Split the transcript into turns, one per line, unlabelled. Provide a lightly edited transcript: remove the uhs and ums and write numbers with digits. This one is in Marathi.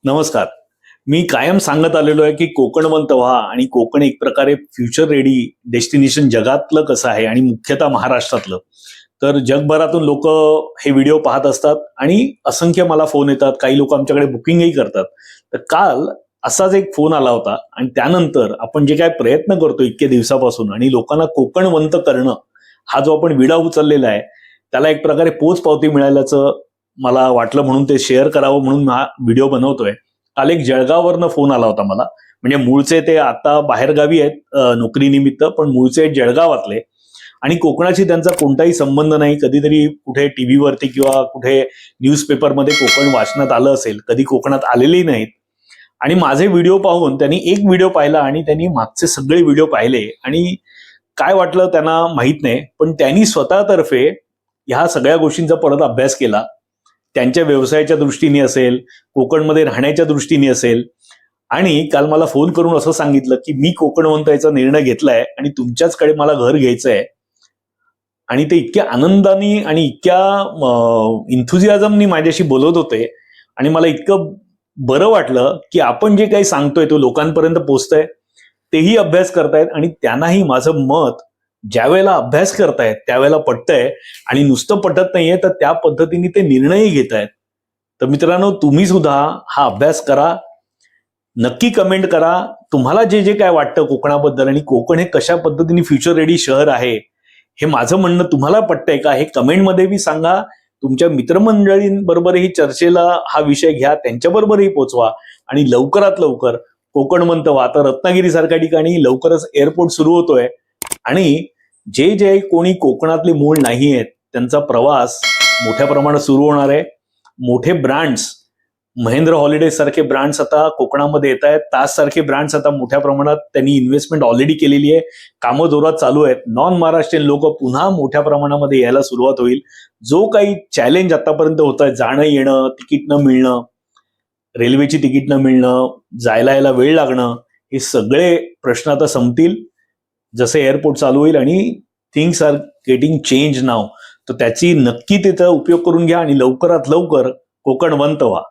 नमस्कार. मी कायम सांगत आलेलो आहे की कोकणवंत व्हा आणि कोकण एक प्रकारे फ्युचर रेडी डेस्टिनेशन जगातलं कसं आहे आणि मुख्यतः महाराष्ट्रातलं. तर जगभरातून लोक हे व्हिडिओ पाहत असतात आणि असंख्य मला फोन येतात. काही लोक आमच्याकडे बुकिंगही करतात. तर काल असाच एक फोन आला होता आणि त्यानंतर आपण जे काय प्रयत्न करतो इतके दिवसापासून आणि लोकांना कोकणवंत करणं हा जो आपण विडा उचललेला आहे त्याला एक प्रकारे पोचपावती मिळाल्याचं मला वाटलं म्हणून ते शेअर करावं म्हणून हा व्हिडिओ बनवतोय. काल एक जळगाववरनं फोन आला होता मला. म्हणजे मूळचे ते आता बाहेरगावी आहेत नोकरीनिमित्त, पण मूळचे आहेत जळगावातले आणि कोकणाशी त्यांचा कोणताही संबंध नाही. कधीतरी कुठे टीव्हीवरती किंवा कुठे न्यूजपेपरमध्ये कोकण वाचण्यात आलं असेल, कधी कोकणात आलेलेही नाहीत. आणि माझे व्हिडिओ पाहून त्यांनी एक व्हिडिओ पाहिला आणि त्यांनी मागचे सगळे व्हिडिओ पाहिले आणि काय वाटलं त्यांना माहित नाही, पण त्यांनी स्वतःतर्फे ह्या सगळ्या गोष्टींचा परत अभ्यास केला. त्यांच्या व्यवसायाच्या दृष्टीने असेल, कोकणमध्ये राहण्याच्या दृष्टीने असेल आणि काल मला फोन करून असं सांगितलं की मी कोकणवंत याचा निर्णय घेतलाय आणि तुमच्याचकडे मला घर घ्यायचंय. आणि ते इतक्या आनंदाने आणि इतक्या इन्थुझियाझमनी माझ्याशी बोलत होते आणि मला इतकं बरं वाटलं की आपण जे काही सांगतोय तो लोकांपर्यंत पोहोचतंय. तेही अभ्यास करतायत आणि त्यांनाही माझं मत ज्या वेळेला अभ्यास करतायत त्यावेळेला पटतंय आणि नुसतं पटत नाहीये तर त्या पद्धतीने ते निर्णयही घेत आहेत. तर मित्रांनो, तुम्ही सुद्धा हा अभ्यास करा. नक्की कमेंट करा तुम्हाला जे जे काय वाटतं कोकणाबद्दल आणि कोकण हे कशा पद्धतीने फ्युचर रेडी शहर आहे हे माझं म्हणणं तुम्हाला पटतंय का हे कमेंटमध्ये बी सांगा. तुमच्या मित्रमंडळींबरोबरही चर्चेला हा विषय घ्या, त्यांच्याबरोबरही पोचवा आणि लवकरात लवकर कोकणवंत व्हा. तर रत्नागिरीसारख्या ठिकाणी लवकरच एअरपोर्ट सुरू होतोय आणि जे जे कोणी कोकणातले मूळ नाही आहेत त्यांचा प्रवास मोठ्या प्रमाणात सुरू होणार आहे. मोठे ब्रँड्स, महेंद्र हॉलिडेज सारखे ब्रँड्स आता कोकणामध्ये येत आहेत. ताज सारखे ब्रँड्स आता मोठ्या प्रमाणात त्यांनी इन्व्हेस्टमेंट ऑलरेडी केलेली आहे. कामं जोरात चालू आहेत. नॉन महाराष्ट्रीयन लोक पुन्हा मोठ्या प्रमाणामध्ये यायला सुरुवात होईल. जो काही चॅलेंज आतापर्यंत होत आहे, जाणं येणं, तिकीट न मिळणं, रेल्वेची तिकीट न मिळणं, जायला यायला वेळ लागणं, हे सगळे प्रश्न आता संपतील जसे एअरपोर्ट चालू होईल आणि थिंग्स आर गेटिंग चेंज नाव. तर त्याची नक्की तिथं उपयोग करून घ्या आणि लवकरात लवकर कोकणवंत व्हा.